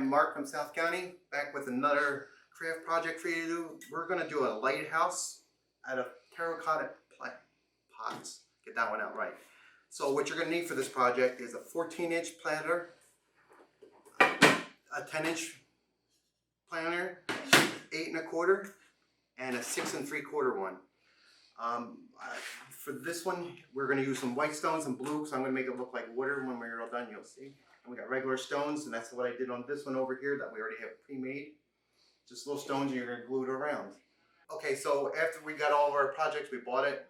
I'm Mark from South County, back with another craft project for you to do. We're going to do a lighthouse out of terracotta pots. Get that one out right. So what you're going to need for this project is a 14-inch platter, a 10-inch planter, 8 1/4, and a 6 3/4 one. For this one, we're going to use some white stones and blue, so I'm going to make it look like water. When we're all done, you'll see. And we got regular stones, and that's what I did on this one over here that we already have pre-made. Just little stones, and you're going to glue it around. Okay, so after we got all of our projects, we bought it.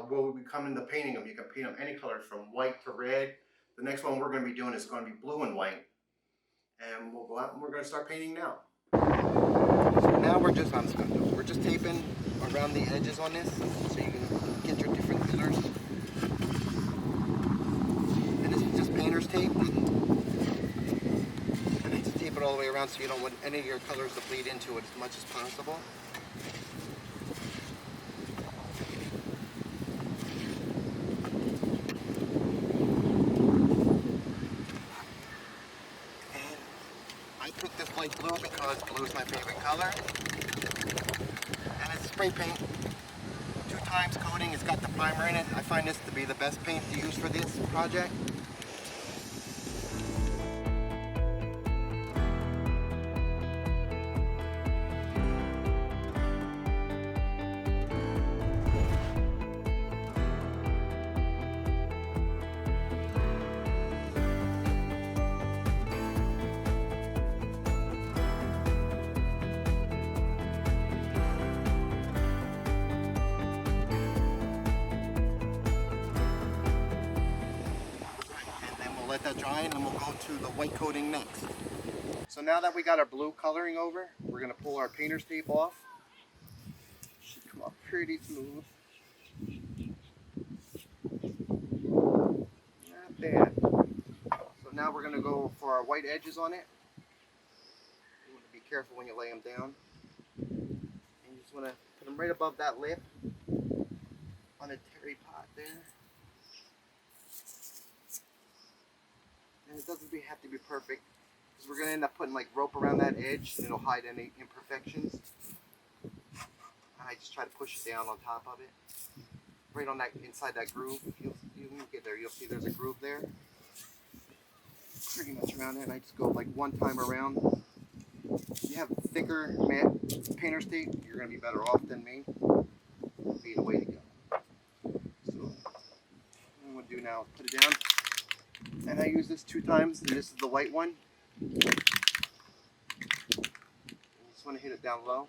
We'll be coming to painting them. You can paint them any color from white to red. The next one we're going to be doing is going to be blue and white. And we'll go out and we're going to start painting now. So now we're just taping around the edges on this, so you can get your different colors. And this is just painter's tape. And I just tape it all the way around so you don't want any of your colors to bleed into it as much as possible. And I picked this light blue because blue is my favorite color. And it's spray paint. 2 times coating. It's got the primer in it. I find this to be the best paint to use for this project. Let that dry, and then we'll go to the white coating next. So now that we got our blue coloring over, we're going to pull our painter's tape off. Should come up pretty smooth. Not bad. So now we're going to go for our white edges on it. You want to be careful when you lay them down. And you just want to put them right above that lip on a terry pot there. And it doesn't have to be perfect, because we're going to end up putting like rope around that edge, and it'll hide any imperfections. And I just try to push it down on top of it, right on that inside that groove. You'll get there. You'll see there's a groove there, pretty much around there. And I just go like one time around. If you have thicker matte painter's tape, you're going to be better off than me. That'll be the way to go. So what I'm going to do now is put it down. And I use this 2 times, and this is the white one. Just want to hit it down low.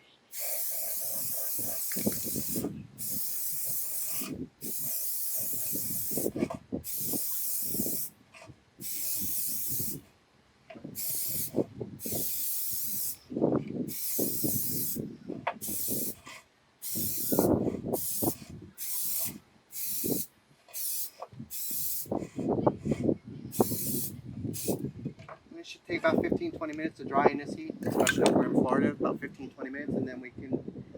It should take about 15-20 minutes to dry in this heat, especially if we're in Florida, about 15-20 minutes, and then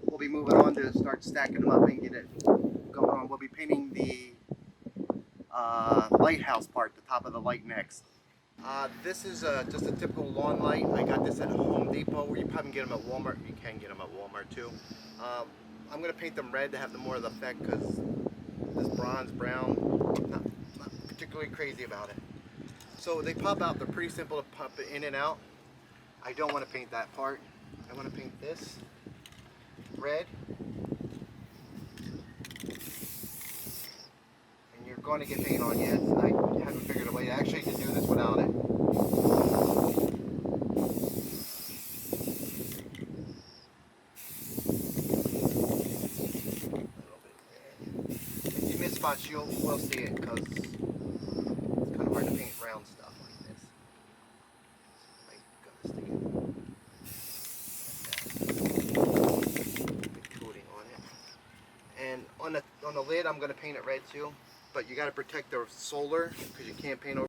we'll be moving on to start stacking them up and get it going on. We'll be painting the lighthouse part, the top of the light next. This is just a typical lawn light. I got this at Home Depot, where you probably can get them at Walmart. You can get them at Walmart too. I'm going to paint them red to have more of the effect, because this bronze, brown, not particularly crazy about it. So they pop out. They're pretty simple to pop in and out. I don't want to paint that part. I want to paint this red. And you're going to get paint on yet. I haven't figured a way actually to do this without it. If you miss spots, you will see it, because it's kind of hard to paint round stuff like this. I gotta stick it. Coating on it. And on the lid, I'm gonna paint it red too. But you gotta protect the solar, because you can't paint over.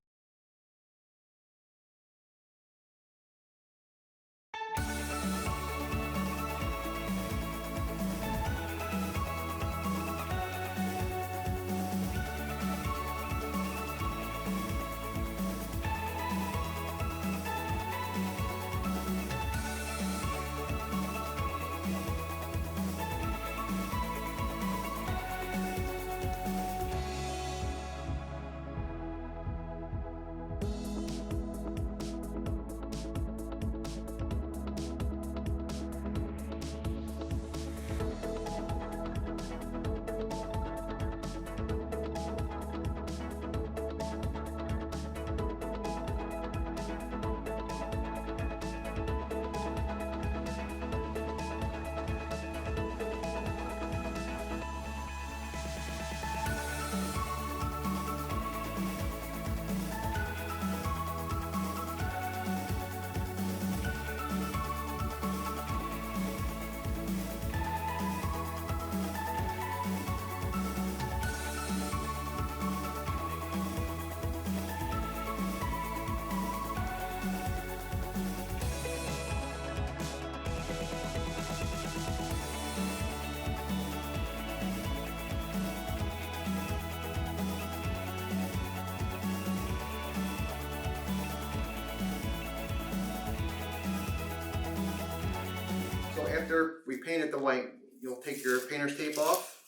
after we painted the white, you'll take your painter's tape off,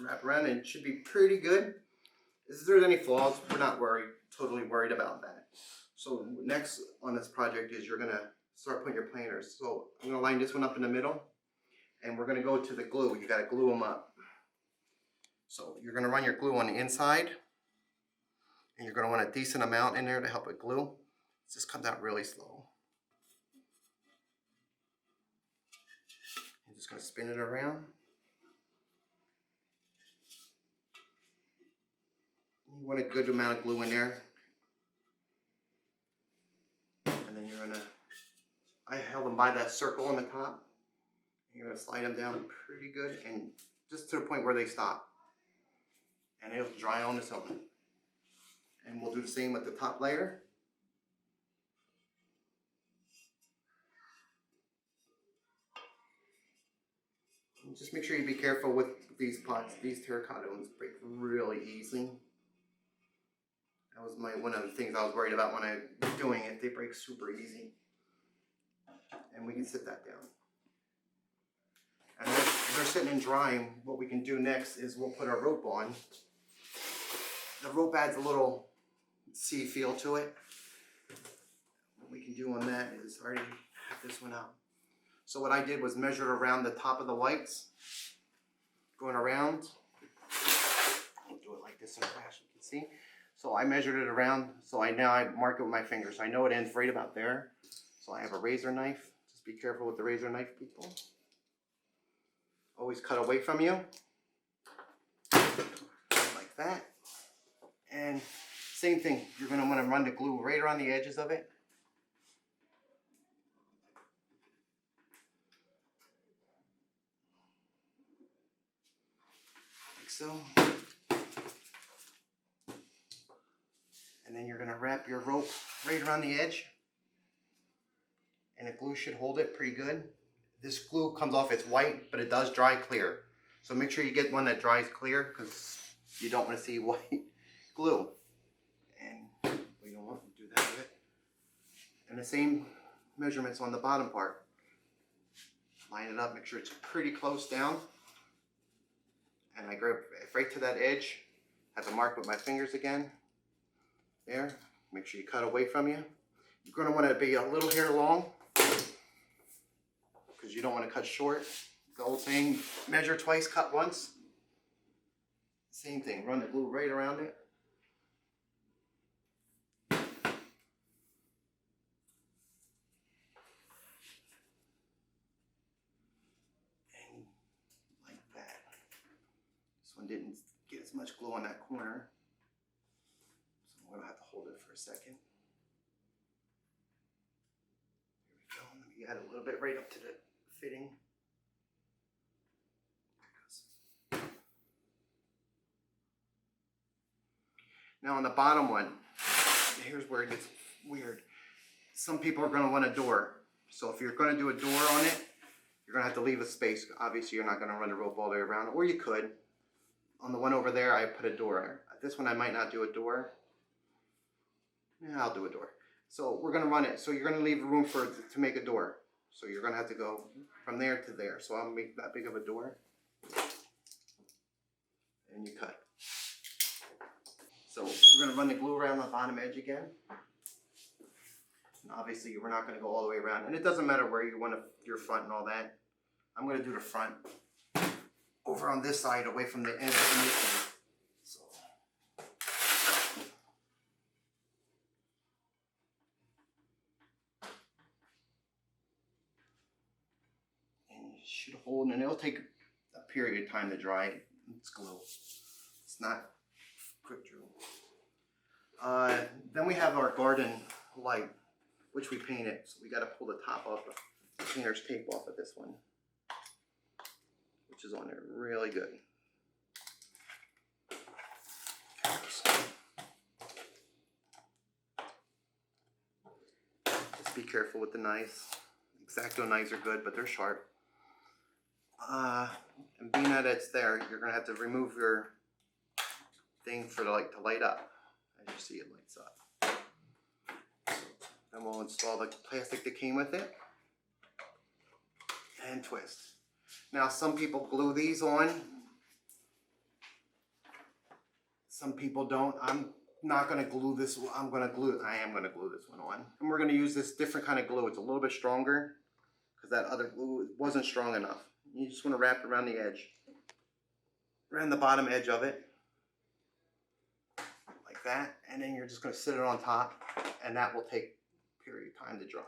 wrap around, and it should be pretty good. If there's any flaws, we're not totally worried about that. So next on this project is you're gonna start putting your planters. So I'm gonna line this one up in the middle, and we're gonna go to the glue. You gotta glue them up. So you're gonna run your glue on the inside, and you're gonna want a decent amount in there to help it glue. It just comes out really slow. I'm just gonna spin it around. You want a good amount of glue in there. And then you're gonna, I held them by that circle on the top. You're gonna slide them down pretty good and just to the point where they stop. And it'll dry on its own. And we'll do the same with the top layer. And just make sure you be careful with these pots. These terracotta ones break really easily. That was one of the things I was worried about when I was doing it. They break super easy. And we can sit that down. And as they're sitting and drying, what we can do next is we'll put our rope on. The rope adds a little sea feel to it. What we can do on that is already have this one out. So what I did was measure around the top of the whites, going around. I'll do it like this in flash, you can see. So I measured it around, so now I mark it with my finger. So I know it ends right about there. So I have a razor knife. Just be careful with the razor knife, people. Always cut away from you. Like that. And same thing, you're going to want to run the glue right around the edges of it. Like so. And then you're going to wrap your rope right around the edge. And the glue should hold it pretty good. This glue comes off, it's white, but it does dry clear. So make sure you get one that dries clear because you don't want to see white glue. And we don't want to do that with it. And the same measurements on the bottom part. Line it up, make sure it's pretty close down. And I grab right to that edge. Have to mark with my fingers again. There, make sure you cut away from you. You're going to want to be a little hair long because you don't want to cut short. The old saying, measure twice, cut once. Same thing, run the glue right around it. And like that. This one didn't get as much glue on that corner. I'm going to have to hold it for a second. Here we go. Let me add a little bit right up to the fitting. There it goes. Now on the bottom one, here's where it gets weird. Some people are going to want a door. So if you're going to do a door on it, you're going to have to leave a space. Obviously, you're not going to run the rope all the way around, or you could. On the one over there, I put a door. This one, I might not do a door. Yeah, I'll do a door. So we're going to run it. So you're going to leave room to make a door. So you're going to have to go from there to there. So I'll make that big of a door. And you cut. So we're going to run the glue around the bottom edge again. And obviously we're not going to go all the way around. And it doesn't matter where you want your front and all that. I'm going to do the front over on this side away from the edge of the machine. So. And you should hold, and it'll take a period of time to dry. It's glue. It's not quick drew. Then we have our garden light, which we painted. So we got to pull the top off the painter's tape off of this one, which is on there really good. Just be careful with the knives. X-Acto knives are good, but they're sharp. And being that it's there, you're gonna have to remove your thing for the light to light up. As you see, it lights up. So then we'll install the plastic that came with it. and twist. Now some people glue these on. Some people don't. I'm not going to glue this. I am going to glue this one on. And we're going to use this different kind of glue. It's a little bit stronger because that other glue wasn't strong enough. You just want to wrap it around the edge. Around the bottom edge of it. Like that. And then you're just going to sit it on top. And that will take a period of time to dry.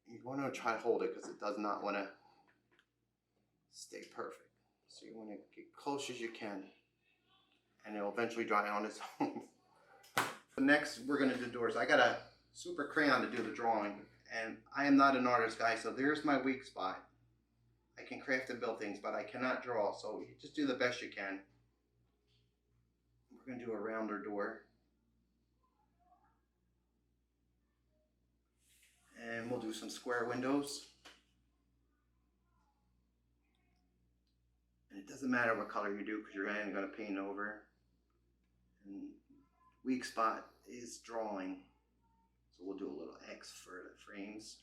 You want to try to hold it because it does not want to stay perfect. So you want to get close as you can. And it'll eventually dry on its own. Next, we're going to do doors. I got a super crayon to do the drawing. And I am not an artist, guys, so there's my weak spot. I can craft and build things, but I cannot draw. So you just do the best you can. We're going to do a rounder door. And we'll do some square windows. And it doesn't matter what color you do because you're going to paint over. And weak spot is drawing. So we'll do a little X for the frames.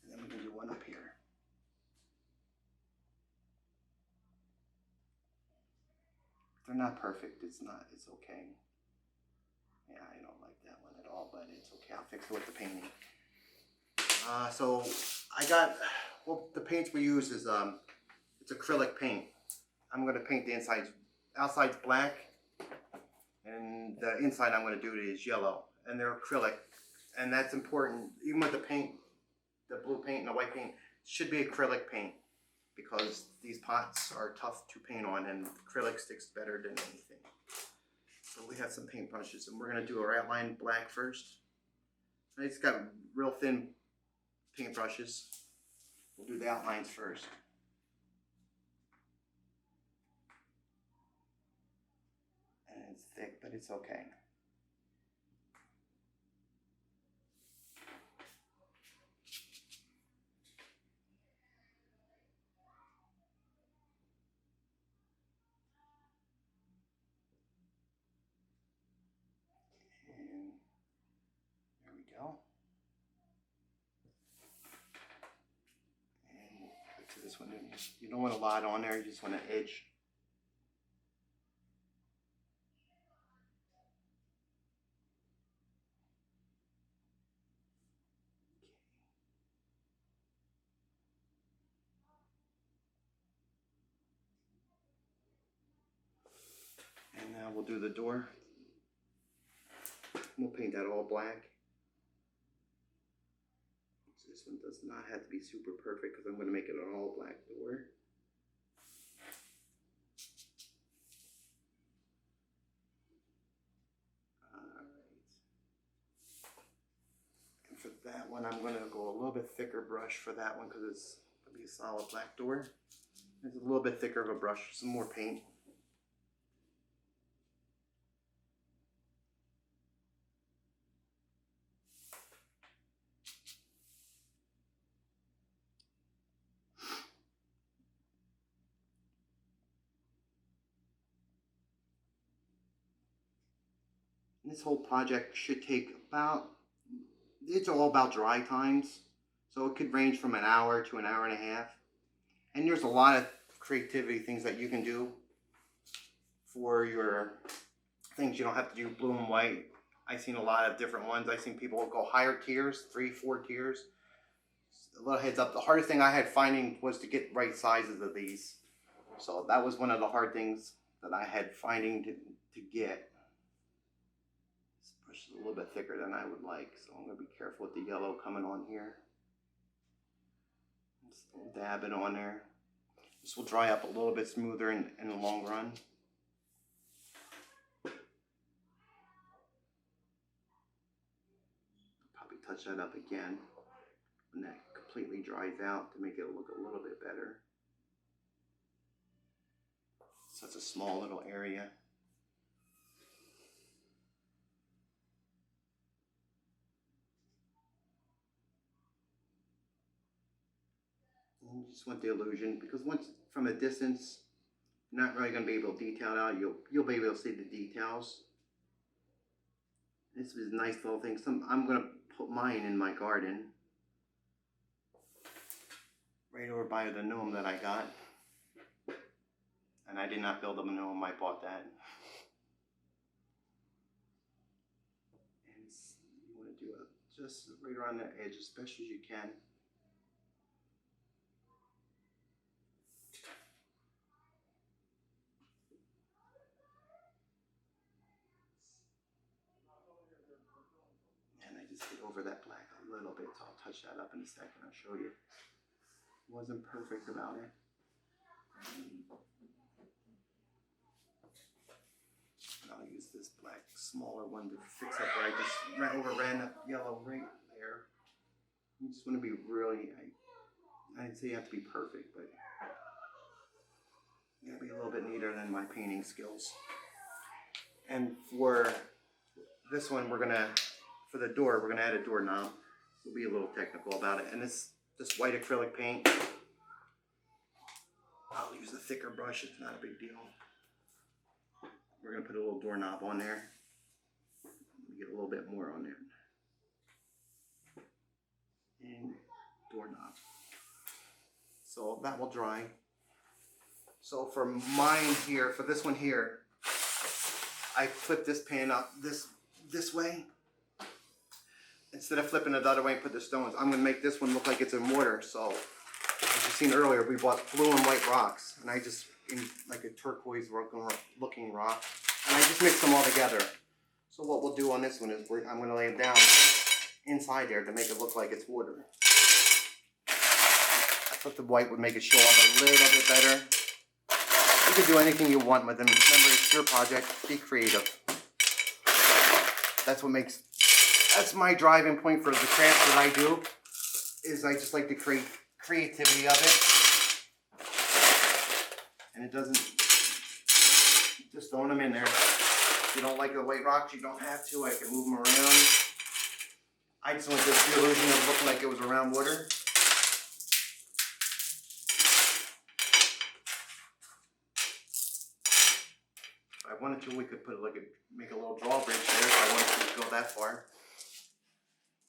And then we can do one up here. They're not perfect. It's okay. Yeah, I don't like that one at all, but it's okay. I'll fix it with the painting. So I got, well, the paints we use is, it's acrylic paint. I'm going to paint the inside. Outside's black. And the inside I'm going to do it is yellow. And they're acrylic. And that's important. Even with the paint, the blue paint and the white paint, should be acrylic paint. Because these pots are tough to paint on and acrylic sticks better than anything. So we have some paint brushes and we're going to do our outline black first. I just got real thin paint brushes. We'll do the outlines first. And it's thick, but it's okay. Go. And we'll put to this one. You don't want a lot on there, you just want an edge. And now we'll do the door. We'll paint that all black. This one does not have to be super perfect because I'm going to make it an all black door. Alright. And for that one, I'm going to go a little bit thicker brush for that one because it's going to be a solid black door. It's a little bit thicker of a brush, some more paint. This whole project should take about, it's all about dry times. So it could range from an hour to an hour and a half. And there's a lot of creativity things that you can do for your things. You don't have to do blue and white. I've seen a lot of different ones. I've seen people go higher tiers, 3, 4 tiers. A little heads up, the hardest thing I had finding was to get right sizes of these. So that was one of the hard things that I had finding to get. This brush is a little bit thicker than I would like, so I'm going to be careful with the yellow coming on here. Just dab it on there. This will dry up a little bit smoother in the long run. Probably touch that up again when that completely dries out to make it look a little bit better. Such a small little area. And you just want the illusion, because once from a distance, you're not really going to be able to detail it out. You'll be able to see the details. This is a nice little thing. I'm going to put mine in my garden. right over by the gnome that I got. And I did not build a gnome, I bought that. And you want to do it just right around the edge as best as you can. And I just get over that black a little bit, so I'll touch that up in a second. I'll show you. Wasn't perfect about it. I'll use this black smaller one to fix up where I just overran that yellow right there. You just want to be really, I'd say you have to be perfect, but you gotta be a little bit neater than my painting skills. And for this one, for the door, we're gonna add a doorknob. We'll be a little technical about it. And this white acrylic paint, I'll use a thicker brush, it's not a big deal. We're gonna put a little doorknob on there. Get a little bit more on there. And doorknob. So that will dry. So for mine here, for this one here, I flip this pan up this way. Instead of flipping it the other way and put the stones, I'm gonna make this one look like it's in mortar. So as you've seen earlier, we bought blue and white rocks, and I just in like a turquoise looking rock, and I just mix them all together. So what we'll do on this one is I'm going to lay them down inside there to make it look like it's water. I thought the white would make it show up a little bit better. You can do anything you want with them. Remember, it's your project. Be creative. That's my driving point for the craft that I do, is I just like the creativity of it. And it doesn't, just throwing them in there. If you don't like the white rocks, you don't have to. I can move them around. I just want the illusion of looking like it was around water. If I wanted to, we could put make a little drawbridge there if I wanted to go that far.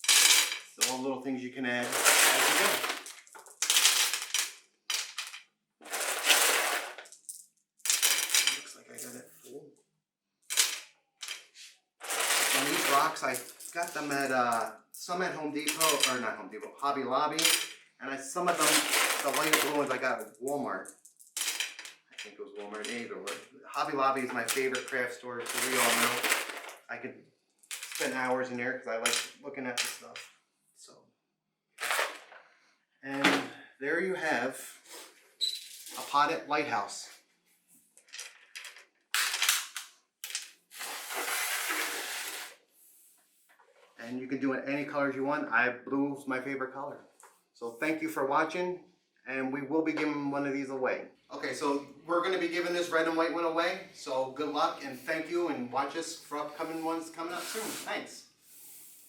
So all little things you can add as you go. And these rocks, I got them at some at Home Depot, or not Home Depot, Hobby Lobby, and some of them, the lighter blue ones, I got at Walmart. I think it was Walmart, either way. Hobby Lobby is my favorite craft store, so we all know. I could spend hours in there because I like looking at this stuff. So, and there you have a potted lighthouse. And you can do it any colors you want. Blue is my favorite color. So thank you for watching, and we will be giving one of these away. Okay, so we're going to be giving this red and white one away. So good luck and thank you, and watch us for upcoming ones coming up soon. Thanks.